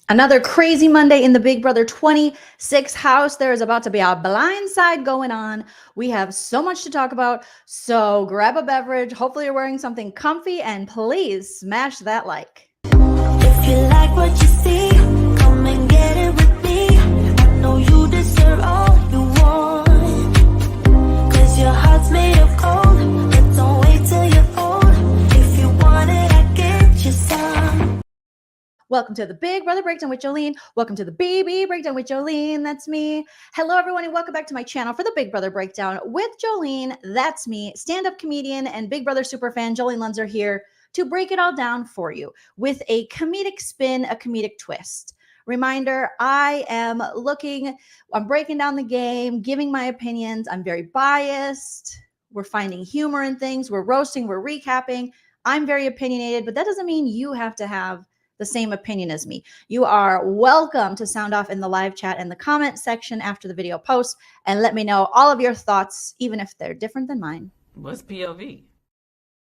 Another crazy Monday in the Big Brother 26 house. There is about to be a blind side going on. We have so much to talk about. So grab a beverage. Hopefully, you're wearing something comfy and please smash that like. If you like what you see, come and get it with me. I know you deserve all you want. 'Cause your heart's made of gold. But don't wait till you're old. If you want it, I get you some. Welcome to the Big Brother Breakdown with Joleen. Welcome to the BB Breakdown with Joleen. That's me. Hello, everyone, and welcome back to my channel for the Big Brother Breakdown with Joleen. That's me, stand-up comedian and Big Brother superfan Joleen Lunzer here to break it all down for you with a comedic spin, a comedic twist. Reminder, I'm breaking down the game, giving my opinions. I'm very biased. We're finding humor in things. We're roasting, we're recapping. I'm very opinionated, but that doesn't mean you have to have the same opinion as me. You are welcome to sound off in the live chat and the comment section after the video post and let me know all of your thoughts, even if they're different than mine. What's POV?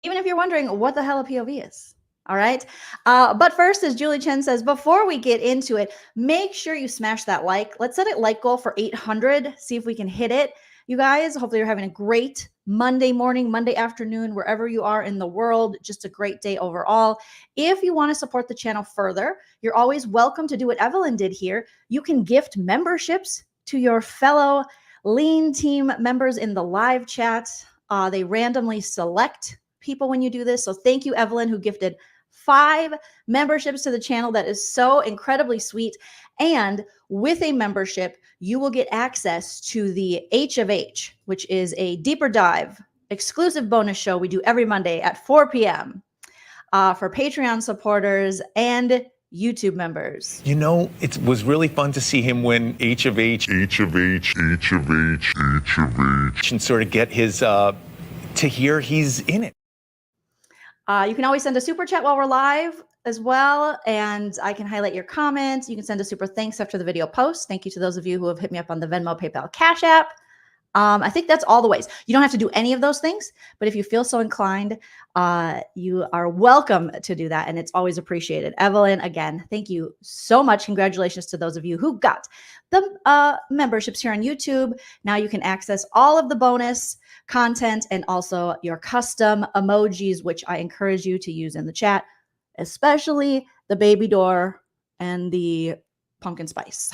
Even if you're wondering what the hell a POV is. All right. But first, as Julie Chen says, before we get into it, make sure you smash that like. Let's set a like goal for 800. See if we can hit it. You guys, hopefully you're having a great Monday morning, Monday afternoon, wherever you are in the world. Just a great day overall. If you want to support the channel further, you're always welcome to do what Evelyn did here. You can gift memberships to your fellow Lean team members in the live chat. They randomly select people when you do this. So thank you, Evelyn, who gifted 5 memberships to the channel. That is so incredibly sweet. And with a membership, you will get access to the H of H, which is a deeper dive exclusive bonus show we do every Monday at 4 p.m. For Patreon supporters and YouTube members. You know, it was really fun to see him win H of H, and sort of get his, to hear he's in it. You can always send a super chat while we're live as well, and I can highlight your comments. You can send a super thanks after the video post. Thank you to those of you who have hit me up on the Venmo, PayPal, Cash App. I think that's all the ways. You don't have to do any of those things, but if you feel so inclined, you are welcome to do that, and it's always appreciated. Evelyn, again, thank you so much. Congratulations to those of you who got the memberships here on YouTube. Now you can access all of the bonus content and also your custom emojis, which I encourage you to use in the chat, especially the baby door and the pumpkin spice.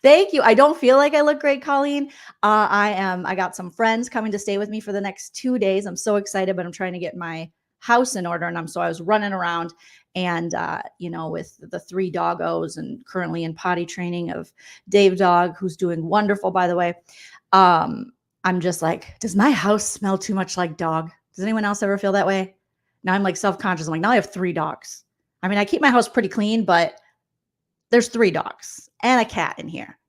Thank you. I don't feel like I look great, Colleen. I got some friends coming to stay with me for the next 2 days. I'm so excited, but I'm trying to get my house in order. And so I was running around and, with the 3 doggos and currently in potty training of Dave Dog, who's doing wonderful, by the way. I'm just like, does my house smell too much like dog? Does anyone else ever feel that way? Now I'm like self-conscious. I'm like, now I have 3 dogs. I mean, I keep my house pretty clean, but there's 3 dogs and a cat in here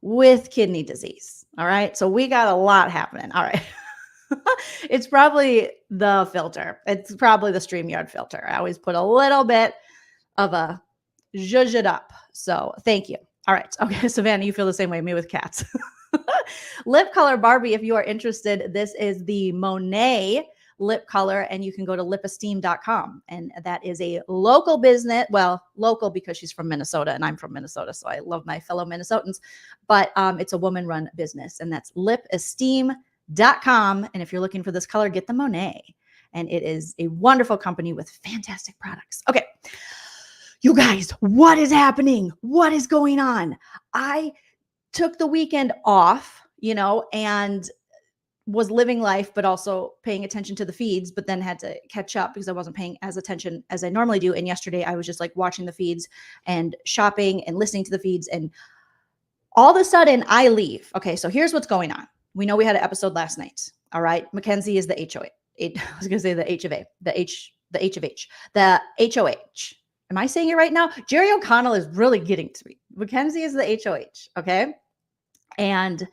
with kidney disease. All right. So we got a lot happening. All right. It's probably the filter. It's probably the StreamYard filter. I always put a little bit of a zhuzh it up. So thank you. All right. Okay. Savannah, you feel the same way. Me with cats. Lip color Barbie, if you are interested, this is the Monet lip color, and you can go to lipesteem.com, and that is a local business. Well, local because she's from Minnesota and I'm from Minnesota, so I love my fellow Minnesotans, but it's a woman-run business, and that's lipesteem.com. And if you're looking for this color, get the Monet, and it is a wonderful company with fantastic products. Okay, you guys, what is happening? What is going on? I took the weekend off, and was living life, but also paying attention to the feeds, but then had to catch up because I wasn't paying as attention as I normally do. And yesterday I was just like watching the feeds and shopping and listening to the feeds. And all of a sudden I leave. Okay. So here's what's going on. We know we had an episode last night. All right. Mackenzie is the HOA. I was going to say the H of A, the H of H, the HOH. Am I saying it right now? Jerry O'Connell is really getting to me. Mackenzie is the HOH. Okay. And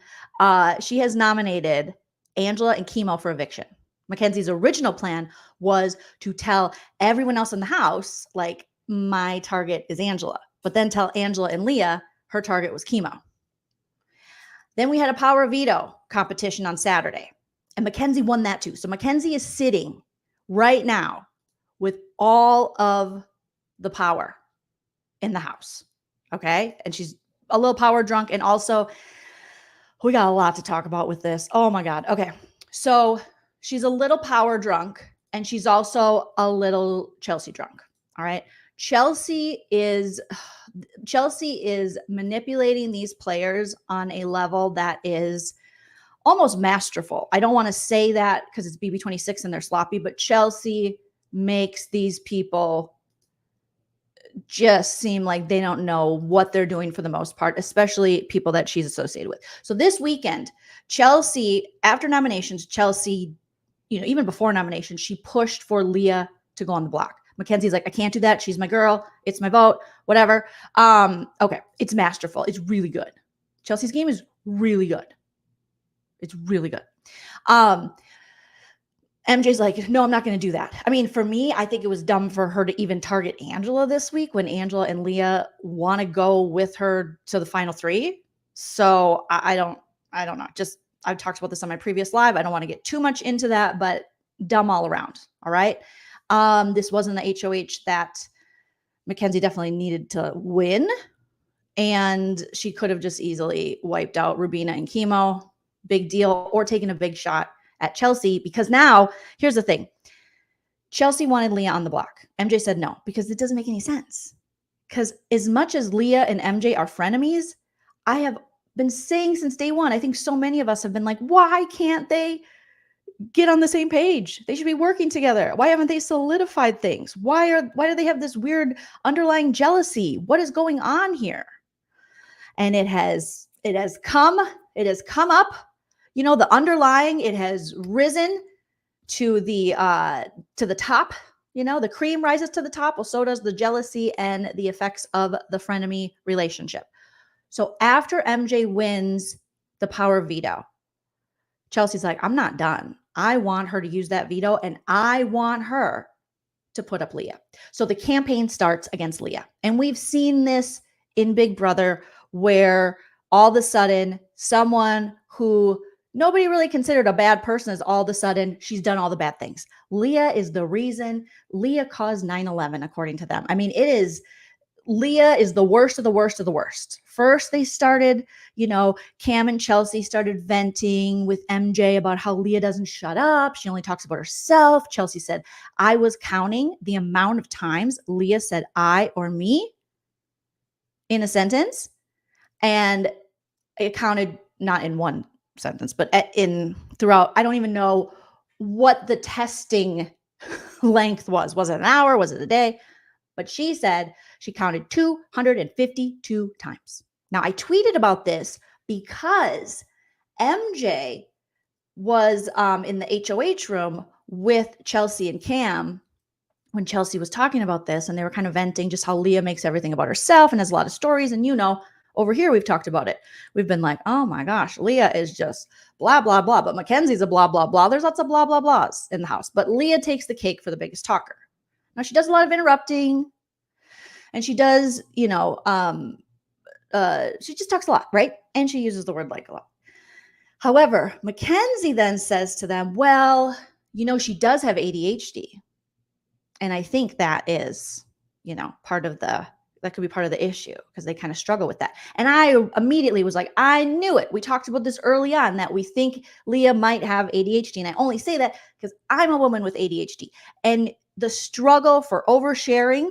she has nominated Angela and Chemo for eviction. Mackenzie's original plan was to tell everyone else in the house, like, my target is Angela, but then tell Angela and Leah her target was Chemo. Then we had a power veto competition on Saturday, and Mackenzie won that too. So Mackenzie is sitting right now with all of the power. in the house. Okay. And she's a little power drunk. And also, we got a lot to talk about with this. Oh my God. Okay. So she's a little power drunk and she's also a little Chelsea drunk. All right. Chelsea is manipulating these players on a level that is almost masterful. I don't want to say that because it's BB26 and they're sloppy, but Chelsea makes these people just seem like they don't know what they're doing for the most part, especially people that she's associated with. So this weekend, Chelsea, after nominations, Chelsea, even before nominations, she pushed for Leah to go on the block. Mackenzie's like, I can't do that. She's my girl. It's my vote, whatever. Okay. It's masterful. It's really good. Chelsea's game is really good. It's really good. MJ's like, no, I'm not going to do that. I mean, for me, I think it was dumb for her to even target Angela this week when Angela and Leah want to go with her to the final three. So I don't know. I've talked about this on my previous live. I don't want to get too much into that, but dumb all around. All right. This wasn't the HOH that Mackenzie definitely needed to win. And she could have just easily wiped out Rubina and Chemo. Big deal. Or taken a big shot at Chelsea, because now here's the thing. Chelsea wanted Leah on the block. MJ said no, because it doesn't make any sense. Because as much as Leah and MJ are frenemies, I have been saying since day one, I think so many of us have been like, why can't they get on the same page? They should be working together. Why haven't they solidified things? Why do they have this weird underlying jealousy? What is going on here? And it has come up. The underlying, it has risen to the top. The cream rises to the top. Well, so does the jealousy and the effects of the frenemy relationship. So after MJ wins the power of veto, Chelsea's like, I'm not done. I want her to use that veto, and I want her to put up Leah. So the campaign starts against Leah. And we've seen this in Big Brother, where all of a sudden someone who nobody really considered a bad person is all of a sudden she's done all the bad things. Leah is the reason. Leah caused 9/11, according to them. I mean, Leah is the worst of the worst of the worst. First, they started, Cam and Chelsea started venting with MJ about how Leah doesn't shut up. She only talks about herself. Chelsea said, I was counting the amount of times Leah said I or me in a sentence. And it counted not in one sentence, but throughout. I don't even know what the testing length was. Was it an hour? Was it a day? But she said she counted 252 times. Now, I tweeted about this because MJ was in the HOH room with Chelsea and Cam when Chelsea was talking about this, and they were kind of venting just how Leah makes everything about herself and has a lot of stories. And over here, we've talked about it. We've been like, oh my gosh, Leah is just blah, blah, blah. But Mackenzie's a blah, blah, blah. There's lots of blah, blah, blahs in the house. But Leah takes the cake for the biggest talker. Now, she does a lot of interrupting. And she does, she just talks a lot, right? And she uses the word like a lot. However, Mackenzie then says to them, well, she does have ADHD. And I think that is, that could be part of the issue, because they kind of struggle with that. And I immediately was like, I knew it. We talked about this early on, that we think Leah might have ADHD. And I only say that because I'm a woman with ADHD. And the struggle for oversharing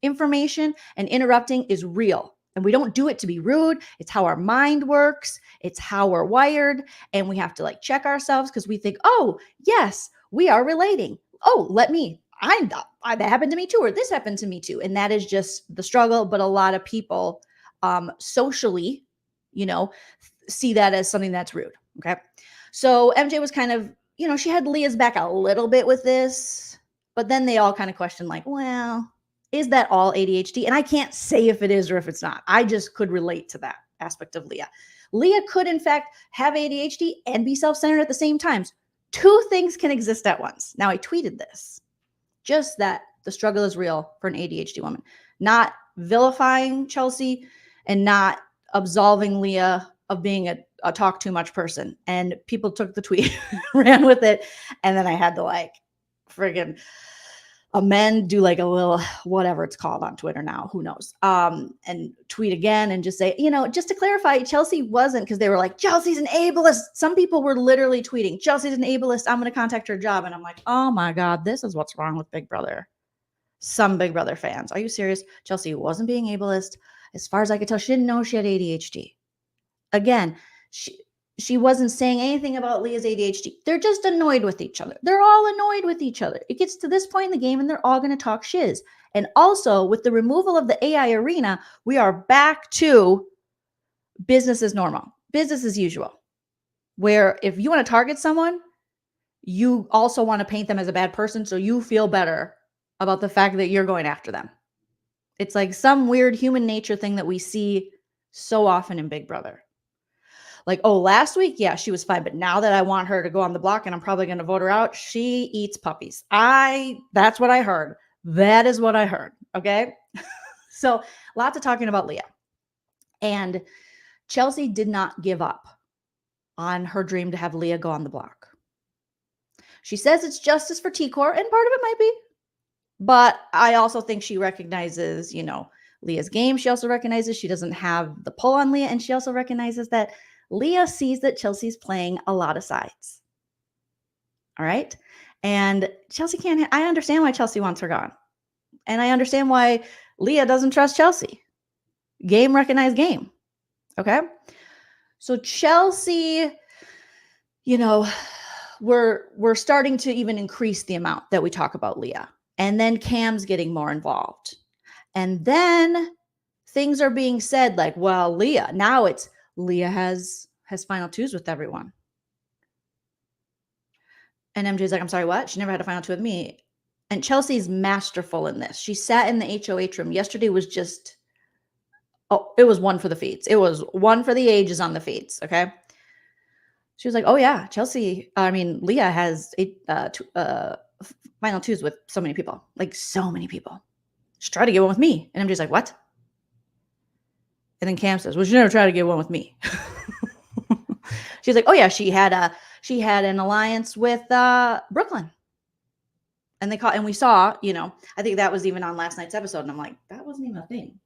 information and interrupting is real. And we don't do it to be rude. It's how our mind works. It's how we're wired. And we have to check ourselves, because we think, oh, yes, we are relating. Oh, that happened to me too, or this happened to me too. And that is just the struggle. But a lot of people socially, see that as something that's rude. Okay. So MJ was kind of, she had Leah's back a little bit with this, but then they all kind of questioned, well, is that all ADHD? And I can't say if it is or if it's not. I just could relate to that aspect of Leah. Leah could, in fact, have ADHD and be self-centered at the same time. Two things can exist at once. Now, I tweeted this. Just that the struggle is real for an ADHD woman. Not vilifying Chelsea and not absolving Leah of being a talk too much person. And people took the tweet, ran with it. And then I had to friggin' amend, do like a little whatever it's called on Twitter now, who knows, and tweet again and just say, just to clarify, Chelsea wasn't, because they were like, Chelsea's an ableist. Some people were literally tweeting, Chelsea's an ableist, I'm going to contact her job. And I'm like, oh my God, this is what's wrong with Big Brother. Some Big Brother fans. Are you serious? Chelsea wasn't being ableist. As far as I could tell, she didn't know she had ADHD. Again, she wasn't saying anything about Leah's ADHD. They're just annoyed with each other. They're all annoyed with each other. It gets to this point in the game and they're all going to talk shiz. And also, with the removal of the AI arena, we are back to business as normal, business as usual, where if you want to target someone, you also want to paint them as a bad person so you feel better about the fact that you're going after them. It's like some weird human nature thing that we see so often in Big Brother. Like, oh, last week, yeah, she was fine. But now that I want her to go on the block and I'm probably going to vote her out, she eats puppies. That's what I heard. That is what I heard. Okay. So lots of talking about Leah. And Chelsea did not give up on her dream to have Leah go on the block. She says it's justice for T-Core, and part of it might be. But I also think she recognizes, Leah's game. She also recognizes she doesn't have the pull on Leah. And she also recognizes that Leah sees that Chelsea's playing a lot of sides. All right. And Chelsea I understand why Chelsea wants her gone. And I understand why Leah doesn't trust Chelsea. Game recognized game. Okay. So Chelsea, we're starting to even increase the amount that we talk about Leah. And then Cam's getting more involved. And then things are being said like, well, Leah, now it's Leah has final twos with everyone. And MJ's like, I'm sorry, what? She never had a final two with me. And Chelsea's masterful in this. She sat in the HOH room. Yesterday was just, it was one for the feeds. It was one for the ages on the feeds. Okay. She was like, oh yeah, Leah has final twos with so many people. Like so many people. She tried to get one with me. And MJ's like, what? And then Cam says, well, she never tried to get one with me. She's like, oh yeah, she had an alliance with Brooklyn. And we saw, I think that was even on last night's episode. And I'm like, that wasn't even a thing.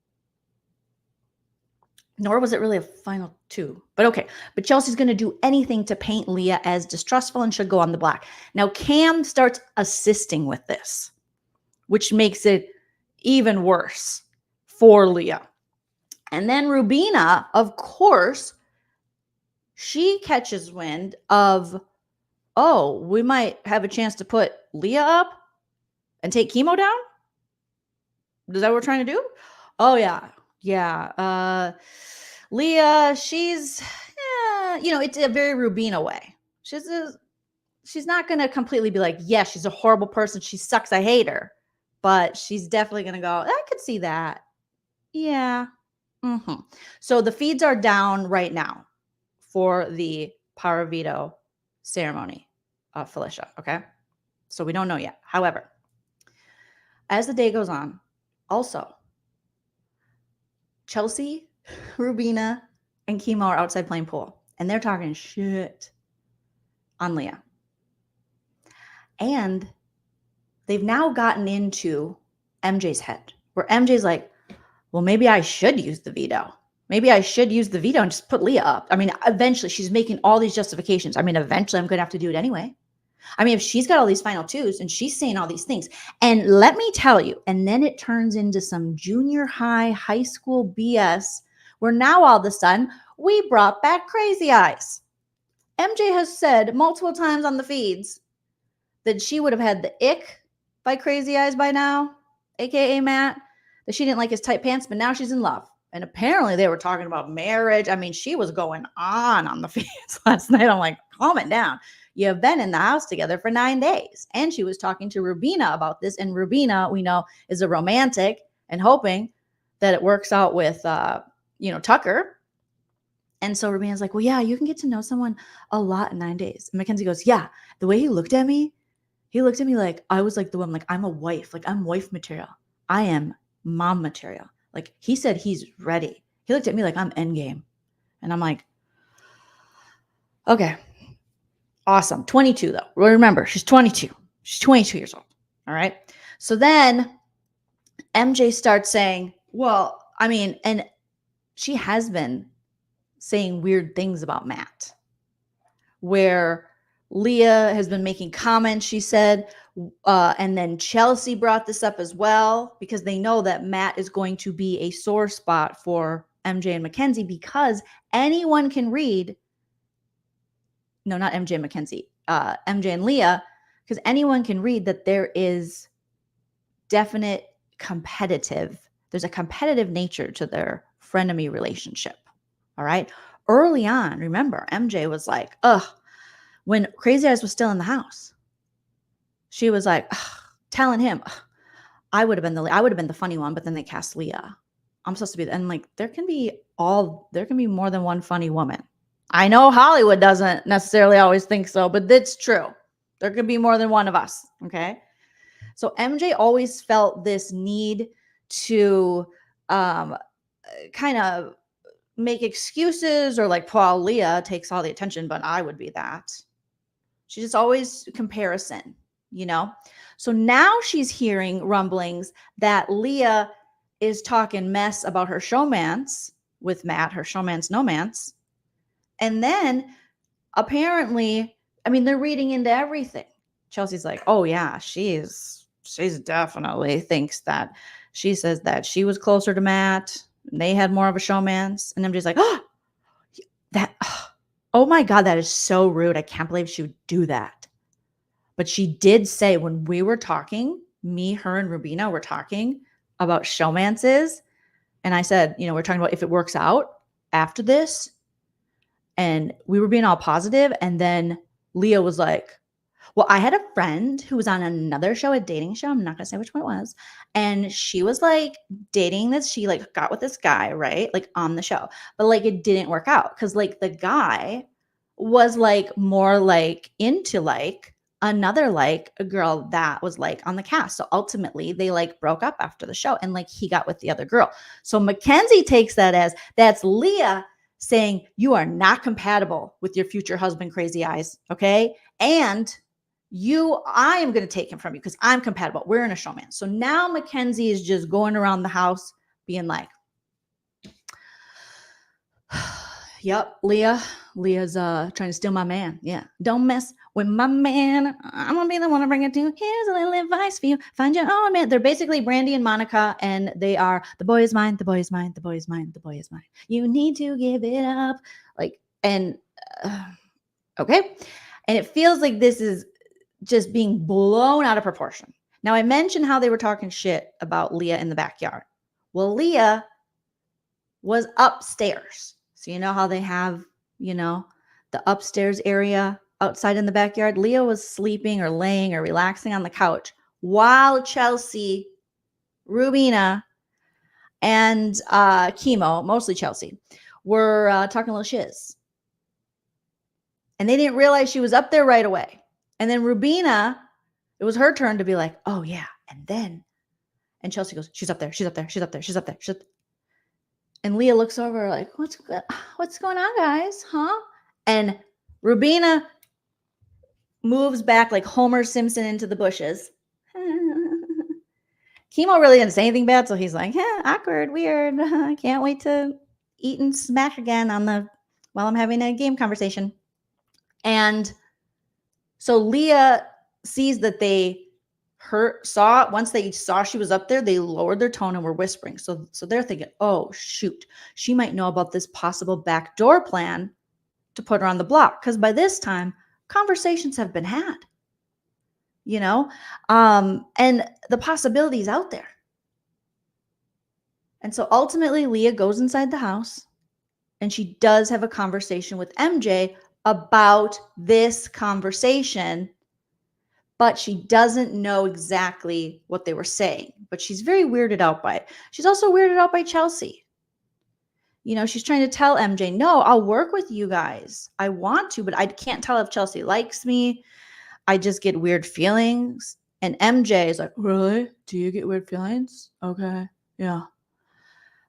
Nor was it really a final two. But okay. But Chelsea's going to do anything to paint Leah as distrustful and should go on the block. Now Cam starts assisting with this, which makes it even worse for Leah. And then Rubina, of course, she catches wind of, oh, we might have a chance to put Leah up and take chemo down? Is that what we're trying to do? Oh, yeah. Yeah. Leah, she's, it's a very Rubina way. She's not going to completely be like, yeah, she's a horrible person. She sucks. I hate her. But she's definitely going to go, I could see that. Yeah. Mm-hmm. So the feeds are down right now for the Power of Veto ceremony of Felicia. Okay. So we don't know yet. However, as the day goes on, also, Chelsea, Rubina, and Chemo are outside playing pool. And they're talking shit on Leah. And they've now gotten into MJ's head, where MJ's like, well, maybe I should use the veto. Maybe I should use the veto and just put Leah up. Eventually she's making all these justifications. Eventually I'm going to have to do it anyway. If she's got all these final twos and she's saying all these things, and let me tell you, and then it turns into some junior high school BS where now all of a sudden we brought back Crazy Eyes. MJ has said multiple times on the feeds that she would have had the ick by Crazy Eyes by now, aka Matt, that she didn't like his tight pants, but now she's in love. And apparently they were talking about marriage. She was going on the feeds last night. I'm like, calm it down. You've been in the house together for 9 days. And she was talking to Rubina about this. And Rubina, we know, is a romantic and hoping that it works out with, Tucker. And so Rubina's like, well, yeah, you can get to know someone a lot in 9 days. And Mackenzie goes, yeah, the way he looked at me like I was like the one, like I'm a wife, like I'm wife material. I am mom material. Like he said he's ready. He looked at me like I'm endgame. And I'm like, okay, awesome. 22 though. Remember, she's 22. She's 22 years old. All right. So then MJ starts saying, well, I mean, and she has been saying weird things about Matt, where Leah has been making comments, she said, and then Chelsea brought this up as well, because they know that Matt is going to be a sore spot for MJ and Mackenzie, because anyone can read, no, not MJ and Mackenzie, MJ and Leah, because anyone can read that there is definite there's a competitive nature to their frenemy relationship. All right. Early on, remember, MJ was like, when Crazy Eyes was still in the house, she was like, telling him, I would have been the funny one, but then they cast Leah. I'm supposed to be, and like, there can be more than one funny woman. I know Hollywood doesn't necessarily always think so, but it's true. There could be more than one of us. Okay. So MJ always felt this need to kind of make excuses, or like, Paul, Leah takes all the attention, but I would be that. She's just always comparison, you know? So now she's hearing rumblings that Leah is talking mess about her showmance with Matt, her showmance nomance. And then apparently, I mean, they're reading into everything. Chelsea's like, oh yeah, she's definitely thinks that, she says that she was closer to Matt, and they had more of a showmance. And MJ's like, oh my God, that is so rude. I can't believe she would do that. But she did say, when we were talking, me, her, and Rubina were talking about showmances. And I said, we're talking about if it works out after this. And we were being all positive. And then Leah was like, well, I had a friend who was on another show, a dating show. I'm not going to say which one it was. And she was like dating this. She like got with this guy, right? Like on the show. But like it didn't work out, because like the guy was like more like into like another like a girl that was like on the cast. So ultimately they like broke up after the show, and like he got with the other girl. So Mackenzie takes that as that's Leah saying, you are not compatible with your future husband, Crazy Eyes. Okay. And I am going to take him from you because I'm compatible. We're in a showman. So now Mackenzie is just going around the house being like, yep, Leah's trying to steal my man. Yeah. Don't mess with my man. I'm going to be the one to bring it to you. Here's a little advice for you. Find your own man. They're basically Brandy and Monica, and they are, the boy is mine, the boy is mine, the boy is mine, the boy is mine. You need to give it up. Like, and okay. And it feels like this is just being blown out of proportion. Now, I mentioned how they were talking shit about Leah in the backyard. Well, Leah was upstairs. So you know how they have, the upstairs area outside in the backyard? Leah was sleeping or laying or relaxing on the couch while Chelsea, Rubina, and Chemo, mostly Chelsea, were talking a little shiz. And they didn't realize she was up there right away. And then Rubina, it was her turn to be like, oh yeah. And Chelsea goes, she's up there. She's up there. She's up there. She's up there. And Leah looks over like, what's going on, guys? Huh? And Rubina moves back like Homer Simpson into the bushes. Chemo really didn't say anything bad. So he's like, awkward, weird. I can't wait to eat and smack again while I'm having a game conversation. And so Leah sees that once they saw she was up there, they lowered their tone and were whispering. So they're thinking, oh, shoot, she might know about this possible backdoor plan to put her on the block. Because by this time, conversations have been had, and the possibilities out there. And so ultimately, Leah goes inside the house, and she does have a conversation with MJ about this conversation, but she doesn't know exactly what they were saying. But she's very weirded out by it. She's also weirded out by Chelsea. She's trying to tell MJ, no, I'll work with you guys. I want to, but I can't tell if Chelsea likes me. I just get weird feelings. And MJ is like, really? Do you get weird feelings? Okay. Yeah.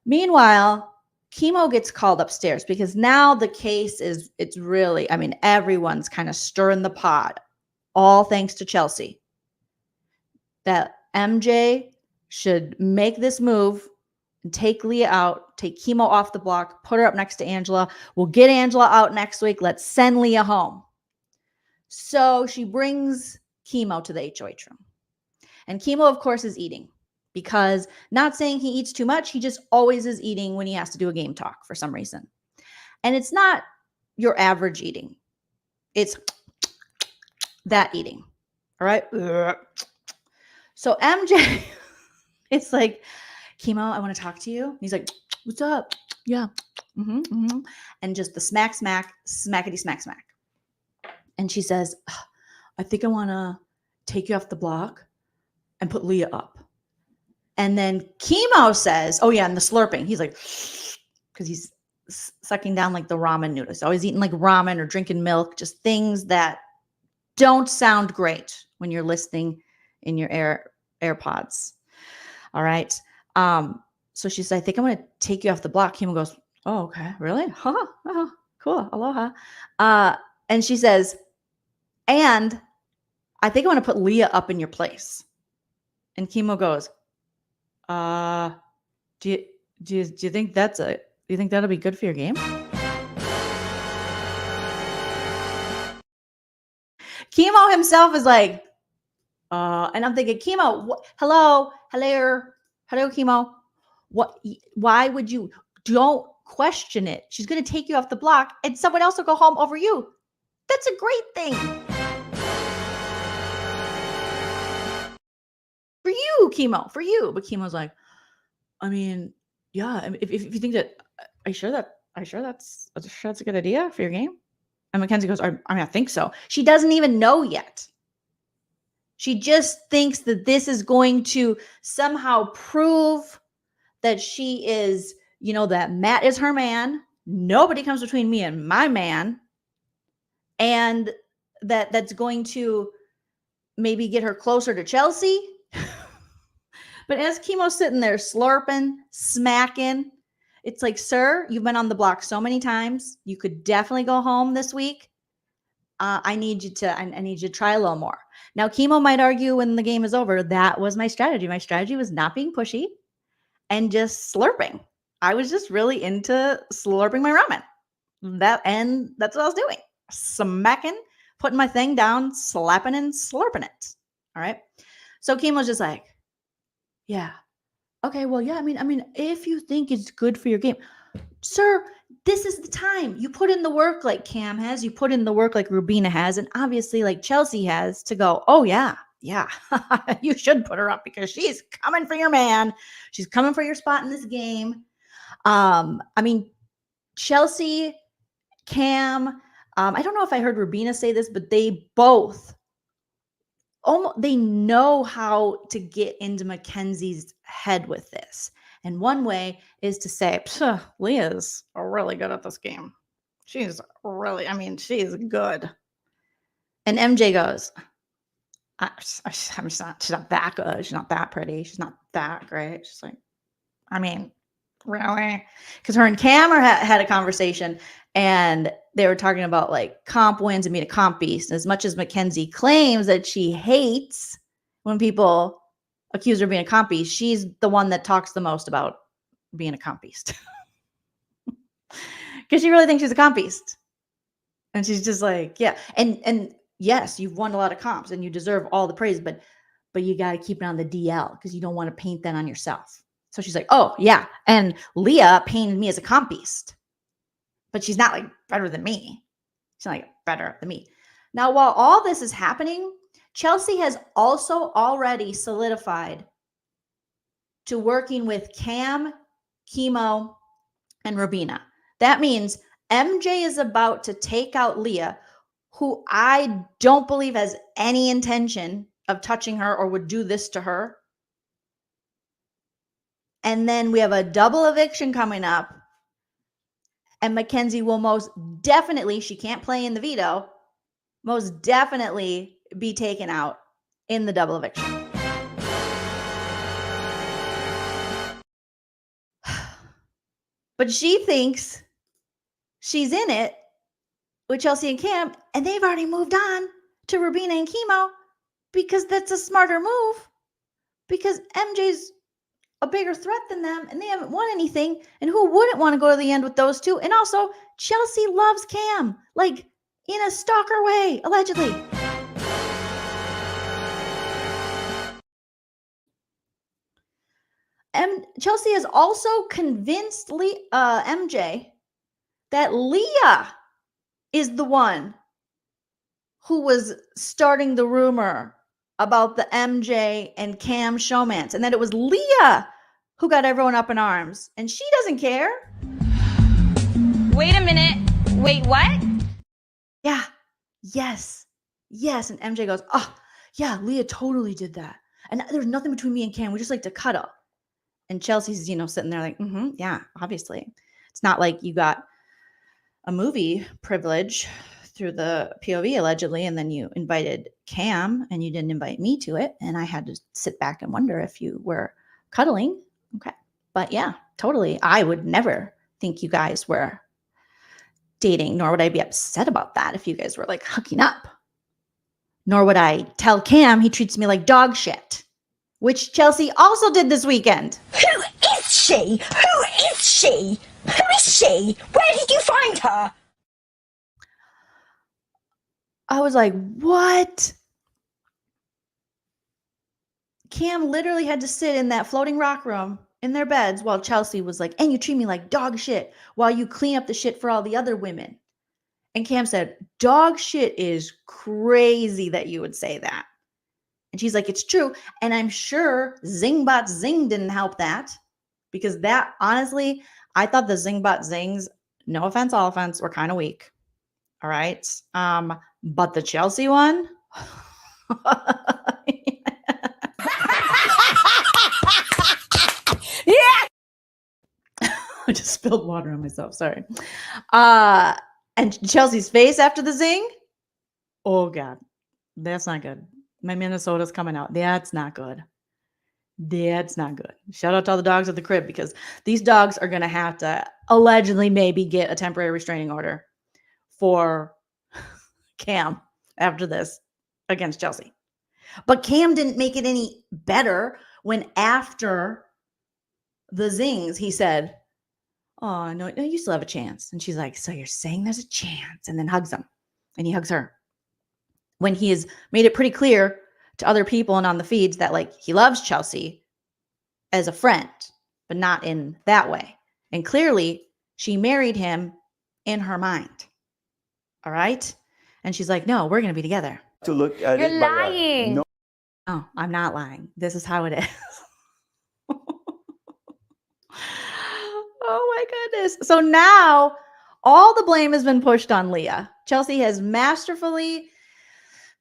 Meanwhile, Chemo gets called upstairs because now the case it's really, everyone's kind of stirring the pot, all thanks to Chelsea. That MJ should make this move and take Leah out, take Chemo off the block, put her up next to Angela. We'll get Angela out next week. Let's send Leah home. So she brings Chemo to the HOH room. And Chemo, of course, is eating, because not saying he eats too much, he just always is eating when he has to do a game talk for some reason. And it's not your average eating. It's that eating. All right. So MJ, it's like, Chemo, I want to talk to you. And he's like, what's up? Yeah. And just the smack, smackety, smack. And she says, I think I want to take you off the block and put Leah up. And then Chemo says, oh yeah, and the slurping. He's like, because he's sucking down like the ramen noodles. Always eating like ramen or drinking milk, just things that don't sound great when you're listening in your AirPods. All right. So she said, I think I'm going to take you off the block. Chemo goes, oh, okay. Really? Huh? Oh, cool. Aloha. And she says, and I think I want to put Leah up in your place. And Chemo goes, do you think do you think that'll be good for your game? Chemo himself is like, and I'm thinking, Chemo, hello, Chemo. Why would you? Don't question it. She's going to take you off the block and someone else will go home over you. That's a great thing. For you, Chemo, for you. But Chemo's like, I mean, yeah, if you think that, are you sure that's a good idea for your game? And Mackenzie goes, I think so. She doesn't even know yet. She just thinks that this is going to somehow prove that she is, that Matt is her man. Nobody comes between me and my man. And that's going to maybe get her closer to Chelsea. But as Chemo's sitting there slurping, smacking, it's like, sir, you've been on the block so many times. You could definitely go home this week. I need you to try a little more. Now, Chemo might argue when the game is over, that was my strategy. My strategy was not being pushy and just slurping. I was just really into slurping my ramen. That's what I was doing. Smacking, putting my thing down, slapping and slurping it. All right. So Chemo's just like, yeah. Okay, well, yeah, I mean, if you think it's good for your game, sir, this is the time. You put in the work like Cam has, you put in the work like Rubina has, and obviously like Chelsea has to go, oh yeah, you should put her up because she's coming for your man. She's coming for your spot in this game. I mean, Chelsea, Cam, I don't know if I heard Rubina say this, but they both they know how to get into Mackenzie's head with this. And one way is to say, Leah's really good at this game. She's good. And MJ goes, she's not that good. She's not that pretty. She's not that great. She's like, I mean, really? Because her and Cam had a conversation and they were talking about like comp wins and being a comp beast. As much as Mackenzie claims that she hates when people accuse her of being a comp beast, she's the one that talks the most about being a comp beast. Because she really thinks she's a comp beast. And she's just like, yeah. And yes, you've won a lot of comps and you deserve all the praise, but you got to keep it on the DL because you don't want to paint that on yourself. So she's like, oh, yeah. And Leah painted me as a comp beast. But she's not like better than me. She's not like better than me. Now, while all this is happening, Chelsea has also already solidified to working with Cam, Chemo, and Rubina. That means MJ is about to take out Leah, who I don't believe has any intention of touching her or would do this to her. And then we have a double eviction coming up. And Mackenzie will most definitely, she can't play in the veto, most definitely be taken out in the double eviction. But she thinks she's in it with Chelsea and Cam, and they've already moved on to Rubina and Chemo because that's a smarter move. because MJ's a bigger threat than them and they haven't won anything. And who wouldn't want to go to the end with those two? And also, Chelsea loves Cam, like in a stalker way, allegedly. Chelsea has also convinced MJ that Leah is the one who was starting the rumor about the MJ and Cam showmance, and that it was Leah who got everyone up in arms, and she doesn't care. Wait a minute. Wait, what? Yeah. Yes. And MJ goes, oh, yeah, Leah totally did that. And there's nothing between me and Cam. We just like to cuddle. And Chelsea's, sitting there like, yeah, obviously. It's not like you got a movie privilege through the POV allegedly, and then you invited Cam and you didn't invite me to it. And I had to sit back and wonder if you were cuddling. Okay. But yeah, totally. I would never think you guys were dating, nor would I be upset about that if you guys were like hooking up. Nor would I tell Cam he treats me like dog shit, which Chelsea also did this weekend. Who is she? Who is she? Who is she? Where did you find her? I was like, what? Cam literally had to sit in that floating rock room in their beds while Chelsea was like, and you treat me like dog shit while you clean up the shit for all the other women. And Cam said, dog shit is crazy that you would say that. And she's like, it's true. And I'm sure Zingbot Zing didn't help that, because that, honestly, I thought the Zingbot Zings, no offense, all offense, were kind of weak. All right. But the Chelsea one, Yeah. I just spilled water on myself. Sorry. And Chelsea's face after the zing. Oh God, that's not good. My Minnesota's coming out. That's not good. That's not good. Shout out to all the dogs at the crib, because these dogs are going to have to allegedly maybe get a temporary restraining order for Cam after this against Chelsea. But Cam didn't make it any better when after the zings, he said, oh, no, you still have a chance. And she's like, so you're saying there's a chance? And then hugs him. And he hugs her. When he has made it pretty clear to other people and on the feeds that like he loves Chelsea as a friend, but not in that way. And clearly she married him in her mind. All right. And she's like, no, we're going to be together. To look at You're it, lying. no. Oh, I'm not lying. This is how it is. Oh my goodness. So now all the blame has been pushed on Leah. Chelsea has masterfully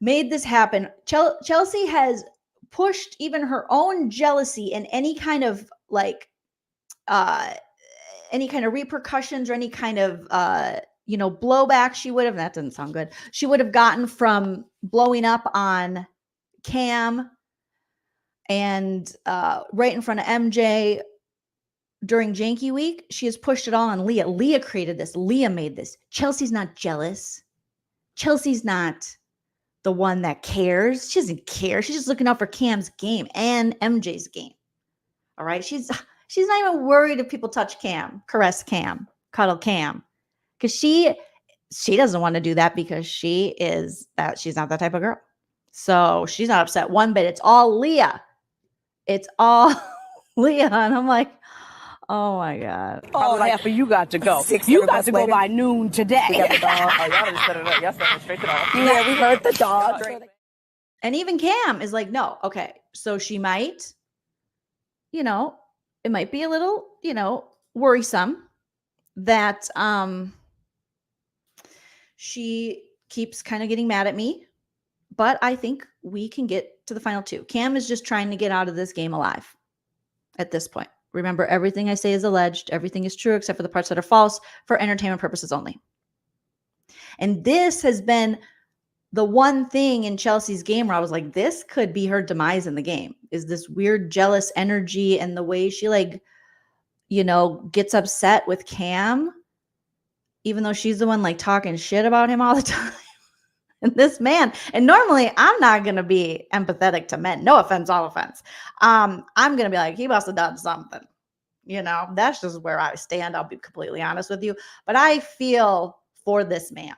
made this happen. Chelsea has pushed even her own jealousy and any kind of like any kind of repercussions or any kind of blowback she would have, that doesn't sound good, she would have gotten from blowing up on Cam and right in front of MJ during Janky Week. She has pushed it all on Leah. Leah created this. Leah made this. Chelsea's not jealous. Chelsea's not the one that cares. She doesn't care. She's just looking out for Cam's game and MJ's game. All right. She's not even worried if people touch Cam, caress Cam, cuddle Cam. Because she doesn't want to do that, because she's not that type of girl. So she's not upset one bit. It's all Leah. It's all Leah. And I'm like, oh my God. Oh, half of you got to go. You got to go by noon today. We got the dog. Oh, y'all just set it up. Y'all set it straight to the office. Yeah, we heard the dog. And even Cam is like, no, okay. So she might, it might be a little, worrisome that she keeps kind of getting mad at me. But I think we can get to the final two. Cam is just trying to get out of this game alive at this point. Remember, everything I say is alleged. Everything is true except for the parts that are false, for entertainment purposes only. And this has been the one thing in Chelsea's game where I was like, this could be her demise in the game, is this weird jealous energy and the way she gets upset with Cam, even though she's the one like talking shit about him all the time. And this man, and normally I'm not going to be empathetic to men. No offense, all offense. I'm going to be like, he must have done something. You know, that's just where I stand. I'll be completely honest with you. But I feel for this man.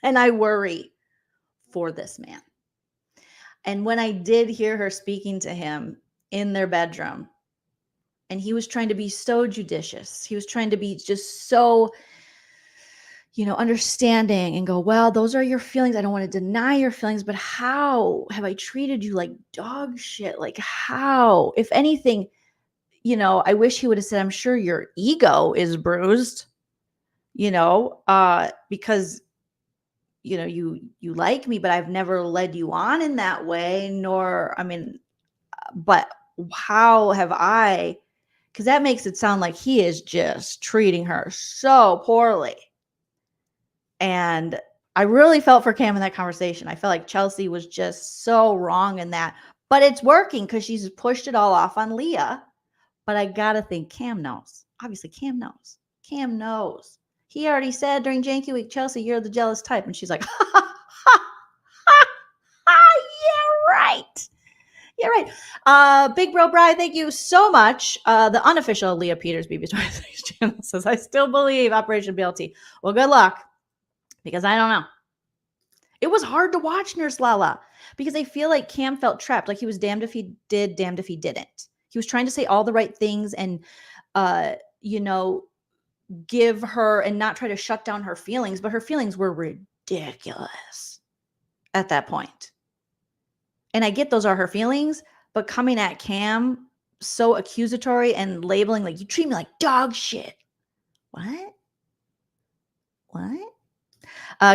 And I worry for this man. And when I did hear her speaking to him in their bedroom, and he was trying to be so judicious, he was trying to be just so, understanding and go, well, those are your feelings. I don't want to deny your feelings, but how have I treated you like dog shit? Like how? If anything, I wish he would have said, I'm sure your ego is bruised, because you like me, but I've never led you on in that way, but how have I? Because that makes it sound like he is just treating her so poorly. And I really felt for Cam in that conversation. I felt like Chelsea was just so wrong in that, but it's working because she's pushed it all off on Leah. But I got to think Cam knows. Obviously, Cam knows. Cam knows. He already said during Janky Week, Chelsea, you're the jealous type. And she's like, ha, ha, ha, ha, yeah, right. Yeah, right. Big Bro Bri, thank you so much. The unofficial Leah Peters BB26 channel says, I still believe Operation BLT. Well, good luck, because I don't know. It was hard to watch Nurse Lala because I feel like Cam felt trapped. Like he was damned if he did, damned if he didn't. He was trying to say all the right things and, give her and not try to shut down her feelings, but her feelings were ridiculous at that point. And I get those are her feelings, but coming at Cam so accusatory and labeling like, you treat me like dog shit. What?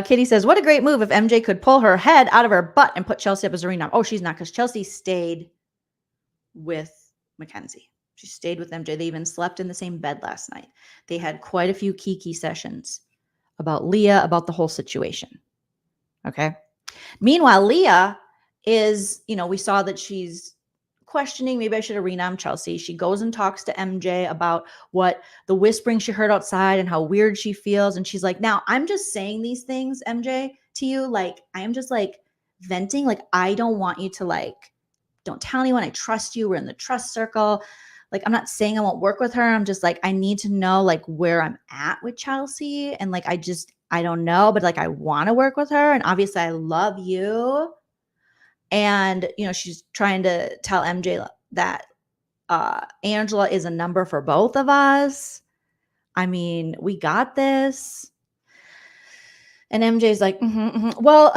Kitty says, what a great move if MJ could pull her head out of her butt and put Chelsea up as a renom. Oh, she's not, because Chelsea stayed with Mackenzie. She stayed with MJ. They even slept in the same bed last night. They had quite a few kiki sessions about Leah, about the whole situation. Okay. Meanwhile, Leah is, we saw that she's questioning, maybe I should have renamed Chelsea. She goes and talks to MJ about what the whispering she heard outside and how weird she feels. And she's like, now I'm just saying these things, MJ, to you. Like, I am just like venting. Like, I don't want you to don't tell anyone. I trust you. We're in the trust circle. Like, I'm not saying I won't work with her. I'm just like, I need to know where I'm at with Chelsea. And I don't know, but I want to work with her. And obviously I love you. And, she's trying to tell MJ that Angela is a number for both of us. I mean, we got this. And MJ's like, well,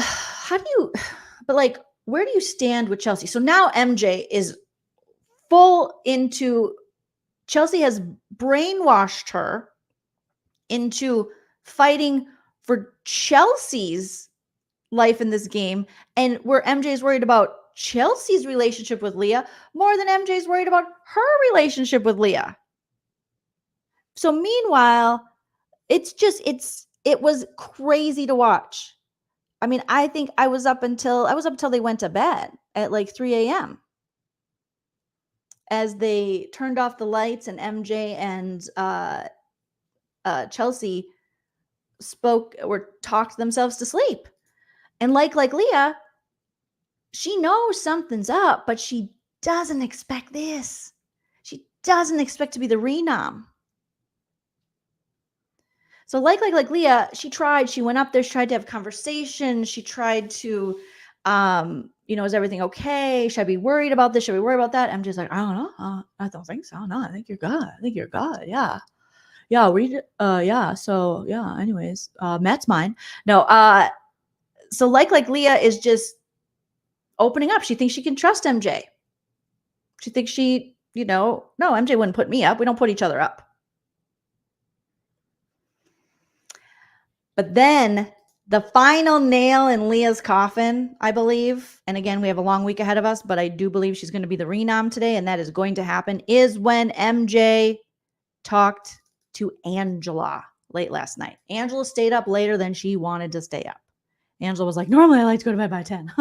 where do you stand with Chelsea? So now MJ is full into, Chelsea has brainwashed her into fighting for Chelsea's life in this game, and where MJ's worried about Chelsea's relationship with Leah more than MJ's worried about her relationship with Leah. So meanwhile, it was crazy to watch. I mean, I think I was up until they went to bed at 3 a.m. as they turned off the lights and MJ and Chelsea spoke or talked themselves to sleep. And like Leah, she knows something's up, but she doesn't expect this. She doesn't expect to be the renom. So like Leah, she went up there, she tried to have conversation. She tried to, is everything okay? Should I be worried about this? Should I be worried about that? I'm just like, I don't know. I don't think so. No, I think you're good. Yeah. Yeah. Yeah. So yeah, anyways, Matt's mine. No, so like Leah is just opening up. She thinks she can trust MJ. She thinks no, MJ wouldn't put me up. We don't put each other up. But then the final nail in Leah's coffin, I believe, and again, we have a long week ahead of us, but I do believe she's going to be the renom today, and that is going to happen, is when MJ talked to Angela late last night. Angela stayed up later than she wanted to stay up. Angela was like, normally I like to go to bed by 10.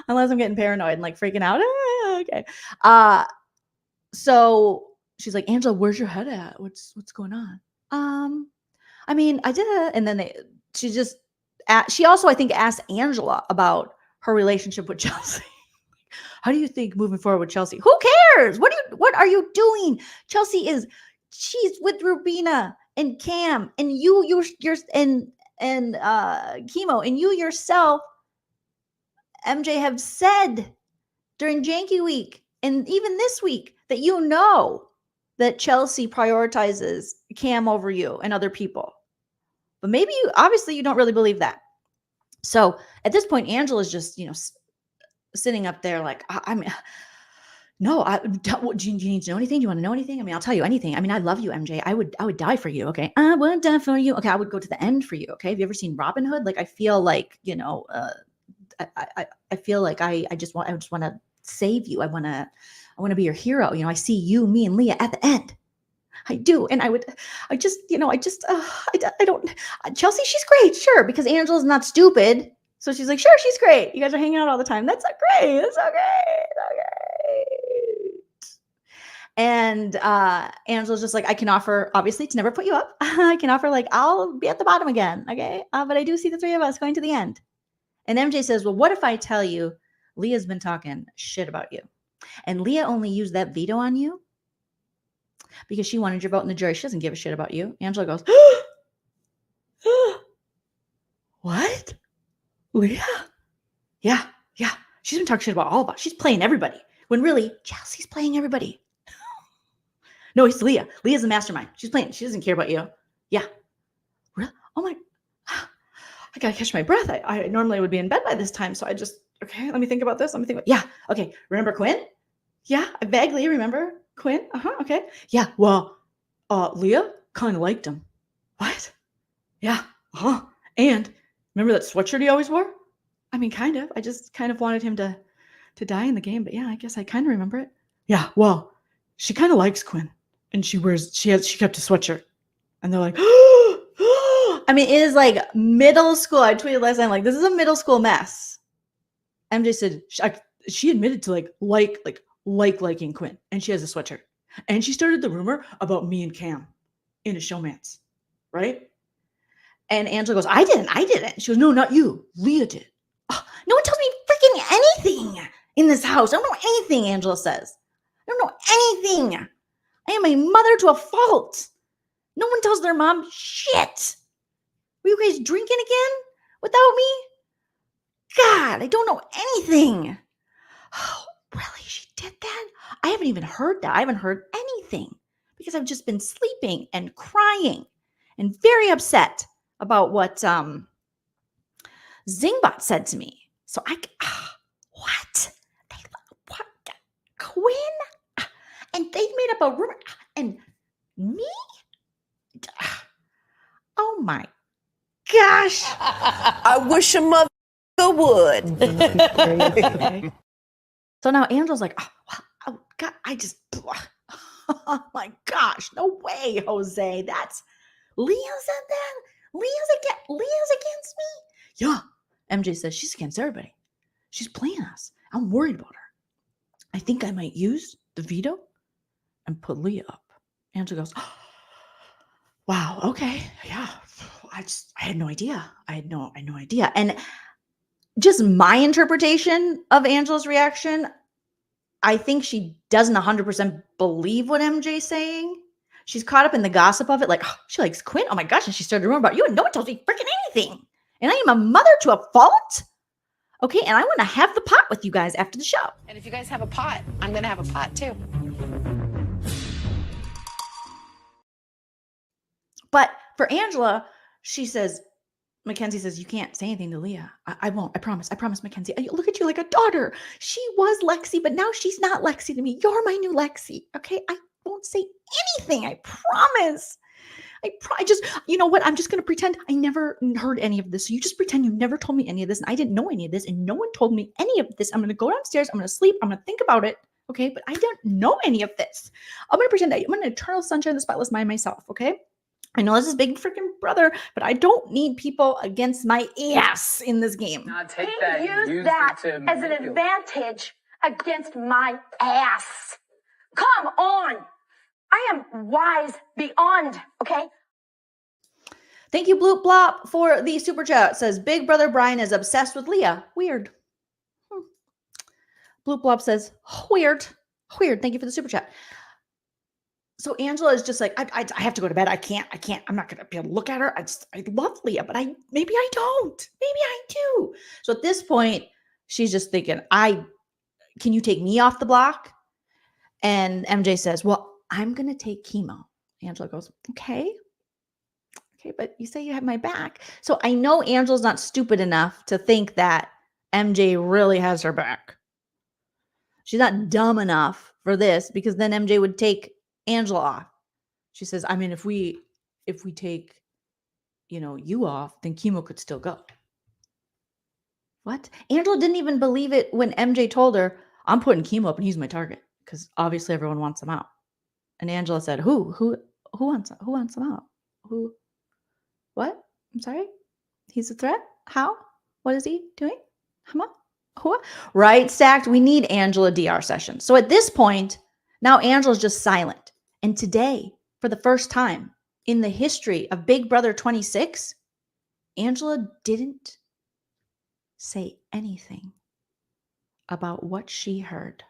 Unless I'm getting paranoid and freaking out. Okay. So she's like, Angela, where's your head at? What's going on? I mean, I did. And then they she also, I think, asked Angela about her relationship with Chelsea. How do you think moving forward with Chelsea? Who cares? What are you doing? She's with Rubina and Cam and you're and Chemo, and you yourself, MJ, have said during Janky Week and even this week that you know that Chelsea prioritizes Cam over you and other people. But maybe obviously you don't really believe that. So at this point, Angela's just, sitting up there like, no, do you need to know anything? Do you want to know anything? I mean, I'll tell you anything. I mean, I love you, MJ. I would die for you. Okay. I would die for you. Okay. I would go to the end for you. Okay. Have you ever seen Robin Hood? Like, I feel like, I feel like I just want to save you. I want to be your hero. I see you, me, and Leah at the end. I do. And Chelsea, she's great. Sure. Because Angela's not stupid. So she's like, sure, she's great. You guys are hanging out all the time. That's so great. That's so great. And Angela's just like, I can offer, obviously, to never put you up. I can offer, like, I'll be at the bottom again. Okay. But I do see the three of us going to the end. And MJ says, well, what if I tell you Leah's been talking shit about you? And Leah only used that veto on you because she wanted your vote in the jury. She doesn't give a shit about you. Angela goes, what? Leah? Yeah. She's been talking shit about all of us. She's playing everybody. When really, Chelsea's playing everybody. No, it's Leah. Leah's the mastermind. She's playing. She doesn't care about you. Yeah. Really? Oh my. I gotta catch my breath. I normally would be in bed by this time. So okay, let me think about this. Yeah. Okay. Remember Quinn? Yeah. I vaguely remember Quinn. Okay. Yeah. Well, Leah kind of liked him. What? Yeah. And remember that sweatshirt he always wore? I mean, kind of. I just kind of wanted him to die in the game. But yeah, I guess I kind of remember it. Yeah. Well, she kind of likes Quinn. And she kept a sweatshirt. And they're like, I mean, it is like middle school. I tweeted last night, like, this is a middle school mess. MJ said she admitted to liking Quinn, and she has a sweatshirt. And she started the rumor about me and Cam in a showmance, right? And Angela goes, I didn't. She goes, no, not you. Leah did. Oh, no one tells me freaking anything in this house. I don't know anything, Angela says. I don't know anything. I am a mother to a fault. No one tells their mom shit. Were you guys drinking again without me? God, I don't know anything. Oh, really? She did that? I haven't even heard that. I haven't heard anything because I've just been sleeping and crying and very upset about what Zingbot said to me. So what? What? Quinn? And they made up a rumor. And me? Oh my gosh. I wish a mother would. So now Angel's like, oh God, oh my gosh, no way, Jose. That's Leah said that? Leah's against me? Yeah. MJ says she's against everybody. She's playing us. I'm worried about her. I think I might use the veto and put Leah up. Angela goes, wow, okay, yeah. I had no idea. I had no idea. And just my interpretation of Angela's reaction, I think she doesn't 100% believe what MJ's saying. She's caught up in the gossip of it, like, oh, she likes Quinn. Oh my gosh, and she started rumor about you, and no one tells me freaking anything. And I am a mother to a fault. Okay, and I want to have the pot with you guys after the show. And if you guys have a pot, I'm going to have a pot too. But for Angela, she says, Mackenzie says, you can't say anything to Leah. I won't. I promise, Mackenzie. I look at you like a daughter. She was Lexi, but now she's not Lexi to me. You're my new Lexi. Okay, I won't say anything. I promise. I just, you know what? I'm just going to pretend I never heard any of this. So you just pretend you never told me any of this. And I didn't know any of this. And no one told me any of this. I'm going to go downstairs. I'm going to sleep. I'm going to think about it. Okay. But I don't know any of this. I'm going to pretend I'm an eternal sunshine of the spotless mind myself. Okay. I know this is big freaking brother, but I don't need people against my ass in this game. Now take He that and used use that it to as an manipulate. advantage against my ass. Come on. I am wise beyond, okay? Thank you, Bloop Blop, for the super chat. It says, Big Brother Brian is obsessed with Leah. Weird. Bloop Blop says, weird. Weird. Thank you for the super chat. So Angela is just like, I have to go to bed. I can't. I'm not going to be able to look at her. I love Leah, but maybe I don't. Maybe I do. So at this point, she's just thinking, can you take me off the block? And MJ says, well, I'm going to take chemo. Angela goes, okay, but you say you have my back. So I know Angela's not stupid enough to think that MJ really has her back. She's not dumb enough for this, because then MJ would take Angela off. She says, I mean, if we take, you off, then chemo could still go. What? Angela didn't even believe it when MJ told her, I'm putting chemo up and he's my target, because obviously everyone wants him out. And Angela said, who wants him out? Who? What? I'm sorry? He's a threat? How? What is he doing? Who? Right, Stacked? We need Angela DR sessions. So at this point, now Angela's just silent. And today, for the first time in the history of Big Brother 26, Angela didn't say anything about what she heard.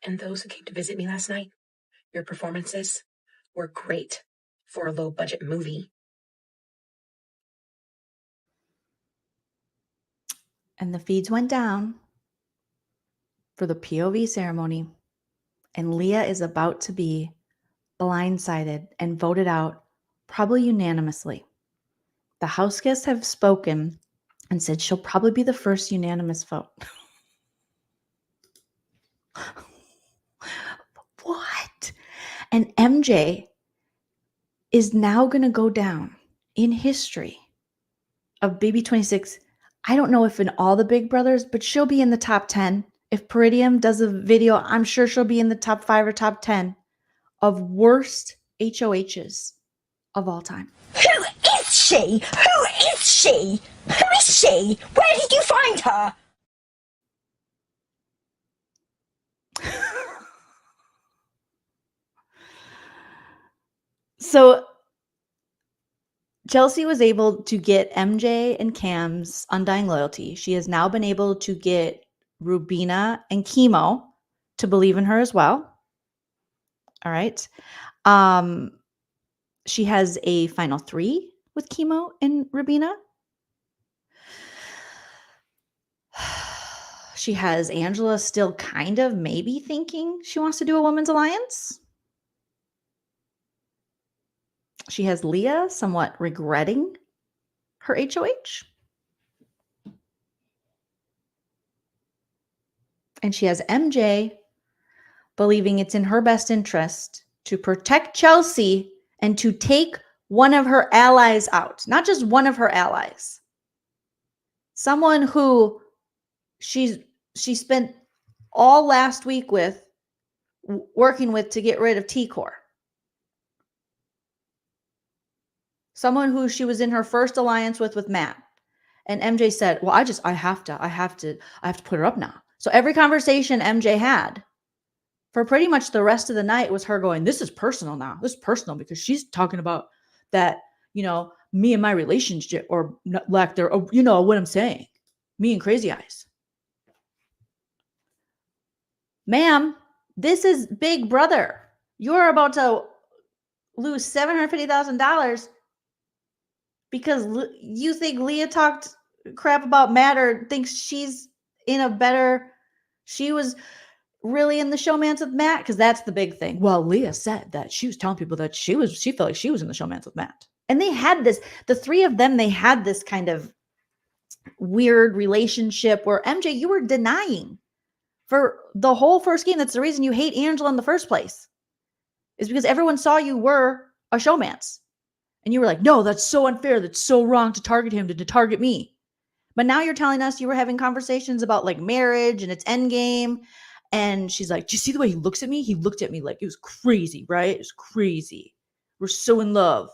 And those who came to visit me last night, your performances were great for a low-budget movie. And the feeds went down for the POV ceremony, and Leah is about to be blindsided and voted out, probably unanimously. The house guests have spoken and said she'll probably be the first unanimous vote. What? And MJ is now going to go down in history of Baby 26. I don't know if in all the Big Brothers, but she'll be in the top 10. If Peridium does a video, I'm sure she'll be in the top 5 or top 10 of worst HOHs of all time. Who is she? Who is she? Who is she? Where did you find her? So Chelsea was able to get MJ and Cam's undying loyalty. She has now been able to get Rubina and Chemo to believe in her as well. All right. She has a final 3 with Chemo and Rubina. She has Angela still kind of maybe thinking she wants to do a women's alliance. She has Leah somewhat regretting her HOH. And she has MJ believing it's in her best interest to protect Chelsea and to take one of her allies out. Not just one of her allies. Someone who she spent all last week working with to get rid of T-Core. Someone who she was in her first alliance with Matt. And MJ said, well, I have to put her up now. So every conversation MJ had for pretty much the rest of the night was her going, this is personal now. This is personal because she's talking about that, me and my relationship or lack there. You know what I'm saying? Me and Crazy Eyes. Ma'am, this is Big Brother. You're about to lose $750,000 because you think Leah talked crap about Matt or thinks she's in a better, she was really in the showmance with Matt, because that's the big thing. Well, Leah said that she was telling people that she felt like she was in the showmance with Matt. And they had this, the 3 of them, they had this kind of weird relationship where MJ, you were denying for the whole first game. That's the reason you hate Angela in the first place, is because everyone saw you were a showmance. And you were like, no, that's so unfair. That's so wrong to target him, to target me. But now you're telling us you were having conversations about like marriage and its end game. And she's like, do you see the way he looks at me? He looked at me like it was crazy, right? It was crazy. We're so in love.